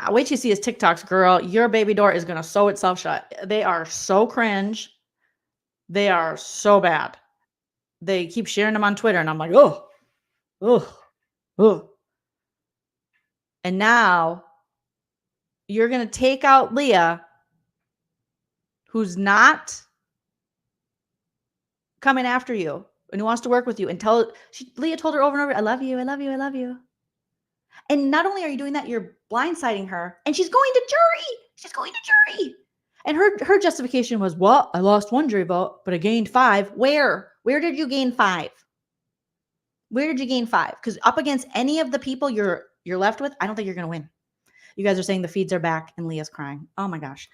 Wait till you see his TikToks, girl. Your baby door is going to sew itself shut. They are so cringe. They are so bad. They keep sharing them on Twitter. And I'm like, oh. And now you're going to take out Leah, who's not coming after you and who wants to work with you, and Leah told her over and over, I love you, I love you, I love you. And not only are you doing that, you're blindsiding her, and she's going to jury. She's going to jury. And her justification was, well, I lost 1 jury vote, but I gained 5. Where? Where did you gain 5? Where did you gain 5? Because up against any of the people you're left with, I don't think you're going to win. You guys are saying the feeds are back and Leah's crying. Oh my gosh.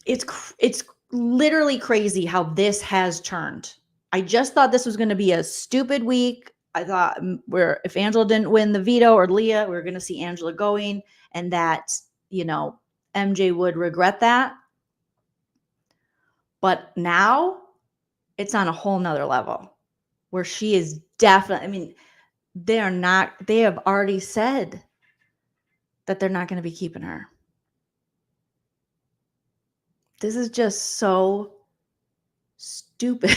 It's literally crazy how this has turned. I just thought this was going to be a stupid week. I thought if Angela didn't win the veto or Leah, we were going to see Angela going, and that, MJ would regret that. But now it's on a whole nother level where she is definitely, they have already said that they're not going to be keeping her. This is just so stupid.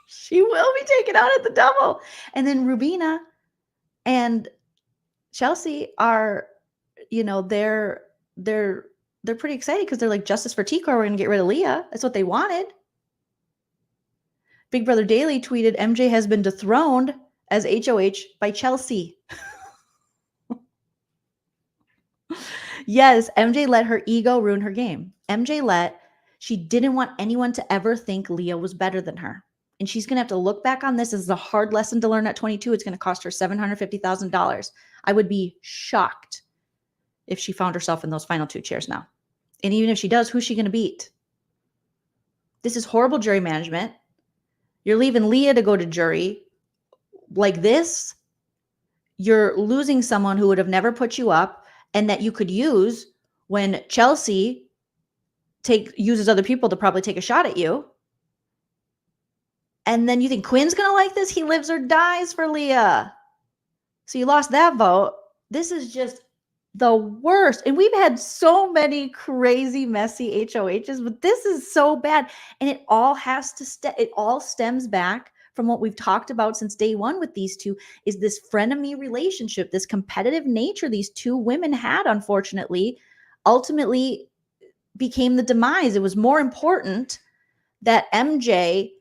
She will be taken out at the double. And then Rubina and Chelsea are, they're pretty excited because they're like, justice for T-Core. We're going to get rid of Leah. That's what they wanted. Big Brother Daily tweeted, MJ has been dethroned as HOH by Chelsea. Yes, MJ let her ego ruin her game. She didn't want anyone to ever think Leah was better than her. And she's going to have to look back on this as a hard lesson to learn at 22. It's going to cost her $750,000. I would be shocked if she found herself in those final 2 chairs now. And even if she does, who's she going to beat? This is horrible jury management. You're leaving Leah to go to jury like this. You're losing someone who would have never put you up and that you could use when Chelsea uses other people to probably take a shot at you. And then you think Quinn's going to like this? He lives or dies for Leah. So you lost that vote. This is just the worst. And we've had so many crazy, messy HOHs, but this is so bad. And it all it all stems back from what we've talked about since day one with these two, is this frenemy relationship, this competitive nature these 2 women had, unfortunately, ultimately became the demise. It was more important that MJ,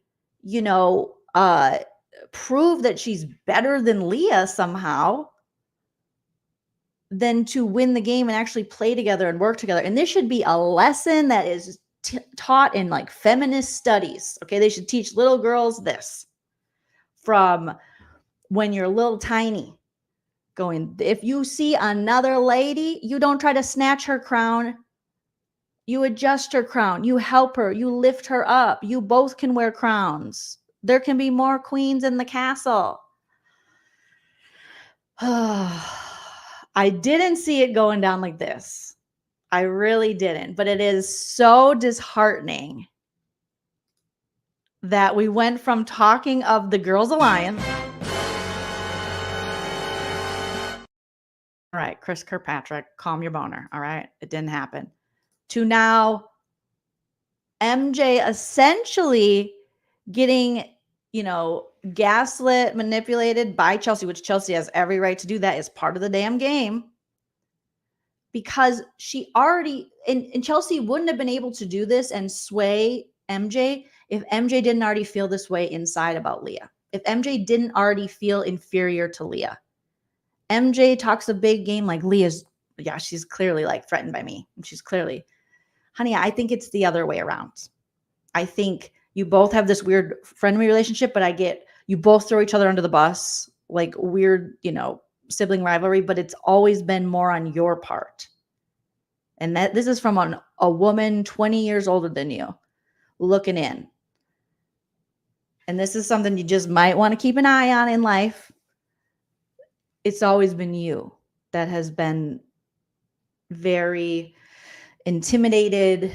prove that she's better than Leah somehow than to win the game and actually play together and work together. And this should be a lesson that is taught in like feminist studies. Okay. They should teach little girls this from when you're little tiny, going, if you see another lady, you don't try to snatch her crown. You adjust her crown. You help her. You lift her up. You both can wear crowns. There can be more queens in the castle. I didn't see it going down like this. I really didn't. But it is so disheartening that we went from talking of the Girls Alliance. All right, Chris Kirkpatrick, calm your boner. All right, it didn't happen. To now MJ essentially getting, gaslit, manipulated by Chelsea, which Chelsea has every right to do. That is part of the damn game. Because she already, and Chelsea wouldn't have been able to do this and sway MJ if MJ didn't already feel this way inside about Leah. If MJ didn't already feel inferior to Leah. MJ talks a big game like she's clearly like threatened by me. And she's clearly, honey, I think it's the other way around. I think you both have this weird friendly relationship, but I get you both throw each other under the bus, like weird, sibling rivalry, but it's always been more on your part. And that this is from a woman 20 years older than you looking in. And this is something you just might want to keep an eye on in life. It's always been you that has been very intimidated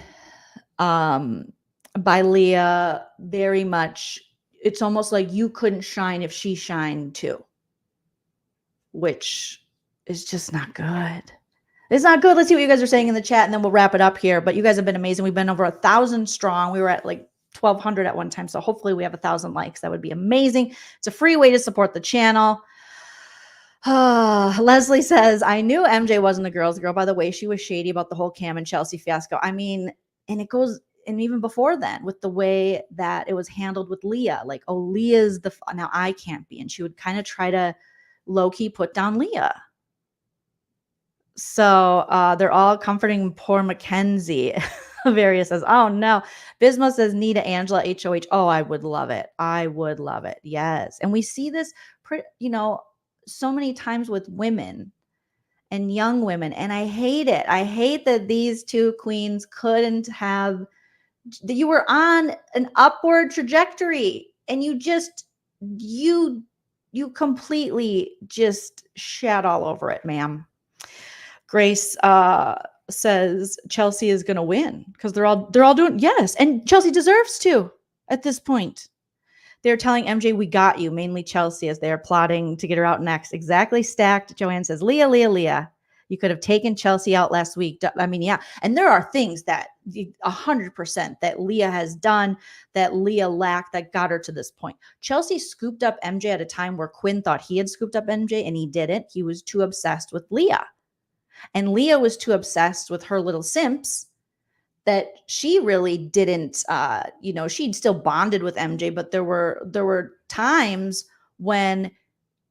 by Leah, very much. It's almost like you couldn't shine if she shined too, which is just not good. It's not good. Let's see what you guys are saying in the chat, and then we'll wrap it up here. But you guys have been amazing. We've been over 1,000 strong. We were at like 1,200 at one time. So hopefully we have 1,000 likes. That would be amazing. It's a free way to support the channel. Leslie says, I knew MJ wasn't a girl's girl by the way she was shady about the whole Cam and Chelsea fiasco. I mean, and it goes, and even before then, with the way that it was handled with Leah, like, oh, Leah's now I can't be. And she would kind of try to low key put down Leah. So they're all comforting poor Mackenzie. Various says, oh no. Bismo says, Nita, Angela, HOH. Oh, I would love it. I would love it. Yes. And we see this, so many times with women and young women. And I hate it. I hate that these two queens couldn't have, you were on an upward trajectory and you completely just shat all over it, ma'am. Grace says Chelsea is going to win because they're all doing, yes. And Chelsea deserves to at this point. They're telling MJ, we got you, mainly Chelsea, as they're plotting to get her out next. Exactly stacked. Joanne says, Leah. You could have taken Chelsea out last week. I mean, yeah. And there are things that 100% that Leah has done that Leah lacked that got her to this point. Chelsea scooped up MJ at a time where Quinn thought he had scooped up MJ and he didn't. He was too obsessed with Leah. And Leah was too obsessed with her little simps that she really didn't, she'd still bonded with MJ, but there were times when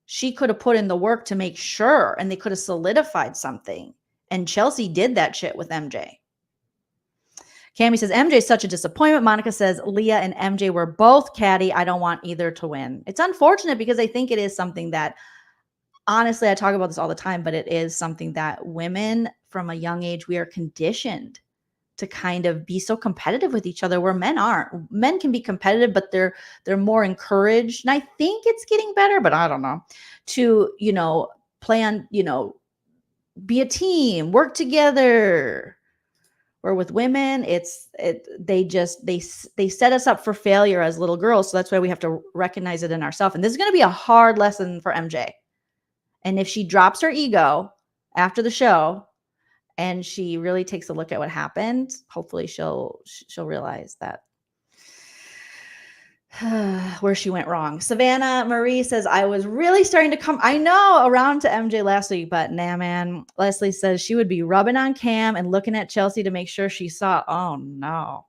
she could have put in the work to make sure, and they could have solidified something. And Chelsea did that shit with MJ. Cammie says, MJ is such a disappointment. Monica says, Leah and MJ were both catty. I don't want either to win. It's unfortunate because I think it is something that, honestly, I talk about this all the time, but it is something that women from a young age, we are conditioned to kind of be so competitive with each other where men aren't. Men can be competitive, but they're more encouraged. And I think it's getting better, but I don't know, to, plan, be a team, work together. Where with women, they set us up for failure as little girls. So that's why we have to recognize it in ourselves. And this is going to be a hard lesson for MJ. And if she drops her ego after the show, and she really takes a look at what happened, hopefully she'll realize that where she went wrong. Savannah Marie says, I was really starting to come, I know, around to MJ last week, but nah, man. Leslie says she would be rubbing on Cam and looking at Chelsea to make sure she saw, oh no.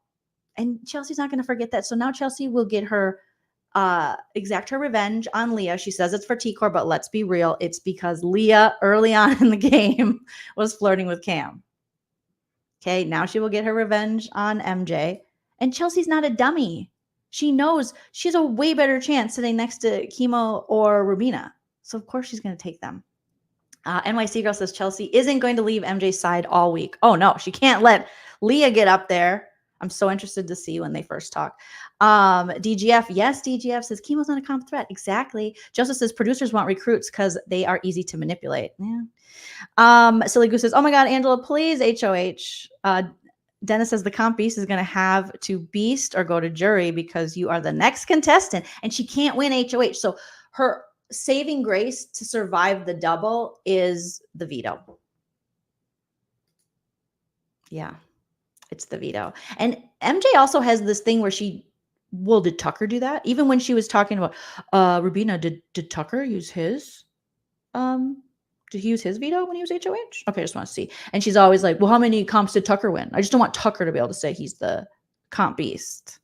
And Chelsea's not going to forget that. So now Chelsea will get her, exact her revenge on Leah. She says it's for T-Core, but let's be real. It's because Leah early on in the game was flirting with Cam. Okay, now she will get her revenge on MJ. And Chelsea's not a dummy. She knows she has a way better chance sitting next to Chemo or Rubina. So of course she's going to take them. NYC Girl says Chelsea isn't going to leave MJ's side all week. Oh no, she can't let Leah get up there. I'm so interested to see when they first talk. DGF, yes, DGF says Chemo's not a comp threat. Exactly. Joseph says producers want recruits because they are easy to manipulate. Yeah. Silly Goose says, oh my God, Angela, please, HOH. Dennis says the comp beast is going to have to beast or go to jury because you are the next contestant and she can't win HOH. So her saving grace to survive the double is the veto. Yeah. It's the veto. And MJ also has this thing where did Tucker do that? Even when she was talking about Rubina, did Tucker use his? Did he use his veto when he was HOH? Okay, I just want to see. And she's always like, well, how many comps did Tucker win? I just don't want Tucker to be able to say he's the comp beast.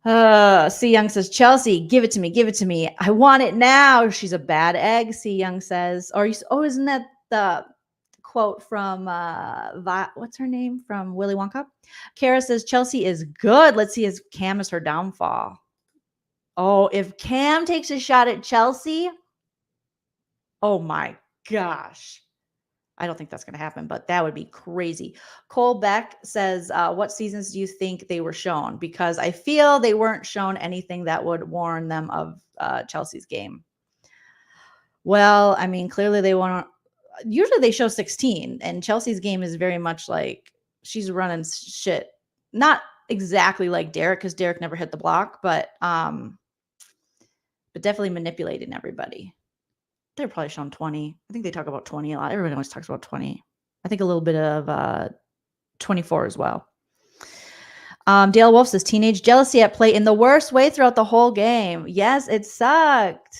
C. Young says, Chelsea, give it to me. Give it to me. I want it now. She's a bad egg, C. Young says. Isn't that the quote from what's her name from Willy Wonka? Kara says Chelsea is good. Let's see if Cam is her downfall. Oh, if Cam takes a shot at Chelsea, oh my gosh. I don't think that's going to happen, but that would be crazy. Cole Beck says, what seasons do you think they were shown? Because I feel they weren't shown anything that would warn them of Chelsea's game. Well, I mean, clearly they want. Usually they show 16, and Chelsea's game is very much like she's running shit. Not exactly like Derek, because Derek never hit the block, but definitely manipulating everybody. They're probably shown 20. I think they talk about 20 a lot. Everybody always talks about 20. I think a little bit of 24 as well. Dale Wolf says teenage jealousy at play in the worst way throughout the whole game. Yes, it sucked.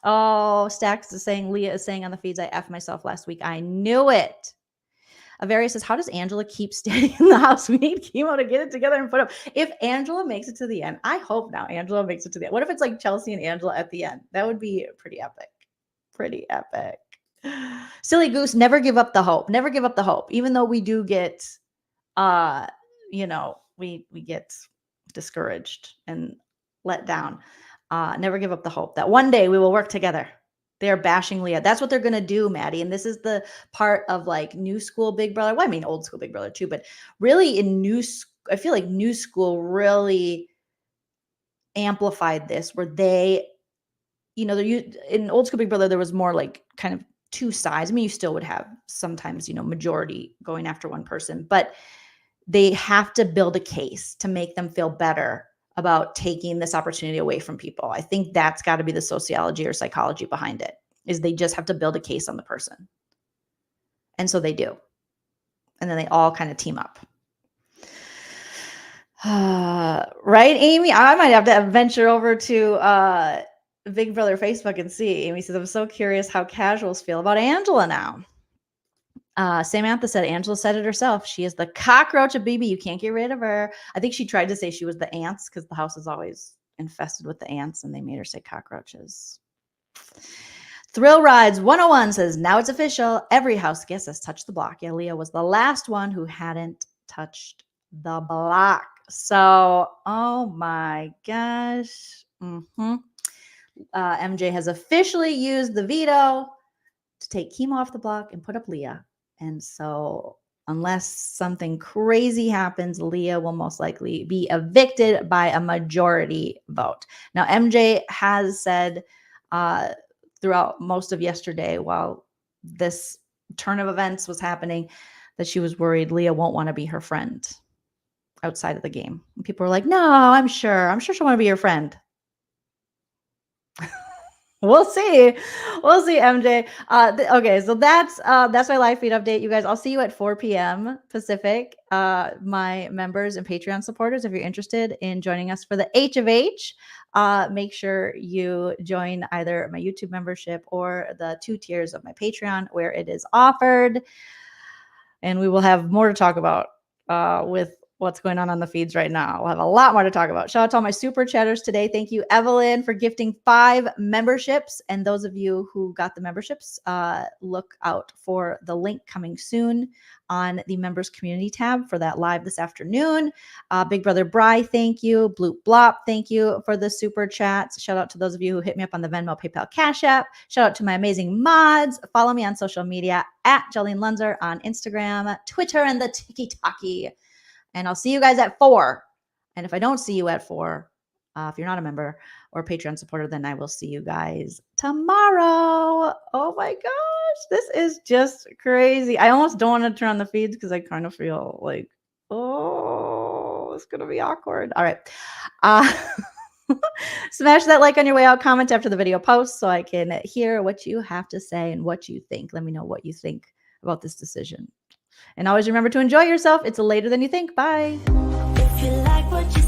Oh, Stacks is saying, Leah is saying on the feeds, I F myself last week. I knew it. Avaria says, how does Angela keep staying in the house? We need chemo to get it together and put up. If Angela makes it to the end, I hope now Angela makes it to the end. What if it's like Chelsea and Angela at the end? That would be pretty epic. Pretty epic. Silly Goose, never give up the hope. Never give up the hope. Even though we do get, you know, we get discouraged and let down. Never give up the hope that one day we will work together. They're bashing Leah. That's what they're going to do, Maddie. And this is the part of like new school Big Brother. Well, I mean, old school Big Brother too, but really in I feel like new school really amplified this where they, you know, in old school Big Brother, there was more like kind of two sides. I mean, you still would have sometimes, you know, majority going after one person, but they have to build a case to make them feel better about taking this opportunity away from people. I think that's got to be the sociology or psychology behind it, is they just have to build a case on the person. And so they do. And then they all kind of team up. Right, Amy? I might have to venture over to Big Brother Facebook and see. Amy says, I'm so curious how casuals feel about Angela now. Samantha said, Angela said it herself. She is the cockroach of BB. You can't get rid of her. I think she tried to say she was the ants because the house is always infested with the ants and they made her say cockroaches. Thrill Rides 101 says, now it's official. Every house guest has touched the block. Yeah, Leah was the last one who hadn't touched the block. So, oh my gosh. MJ has officially used the veto to take chemo off the block and put up Leah. And so unless something crazy happens, Leah will most likely be evicted by a majority vote. Now, MJ has said throughout most of yesterday, while this turn of events was happening, that she was worried Leah won't want to be her friend outside of the game. And people were like, no, I'm sure she'll want to be your friend. We'll see. We'll see, MJ. Okay, so that's my live feed update, you guys. I'll see you at 4 p.m. Pacific. My members and Patreon supporters, if you're interested in joining us for the H of H, make sure you join either my YouTube membership or the 2 tiers of my Patreon where it is offered. And we will have more to talk about with what's going on the feeds right now. We'll have a lot more to talk about. Shout out to all my super chatters today. Thank you, Evelyn, for gifting 5 memberships. And those of you who got the memberships, look out for the link coming soon on the members community tab for that live this afternoon. Big Brother Bry, thank you. Bloop Blop, thank you for the super chats. Shout out to those of you who hit me up on the Venmo, PayPal, Cash App. Shout out to my amazing mods. Follow me on social media at Joleen Lunzer on Instagram, Twitter, and the TikTok. And I'll see you guys at 4. And if I don't see you at 4, if you're not a member or Patreon supporter, then I will see you guys tomorrow. Oh my gosh, this is just crazy. I almost don't want to turn on the feeds because I kind of feel like, oh, it's going to be awkward. All right. Smash that like on your way out. Comment after the video post so I can hear what you have to say and what you think. Let me know what you think about this decision. And always remember to enjoy yourself. It's later than you think. Bye. If you like what you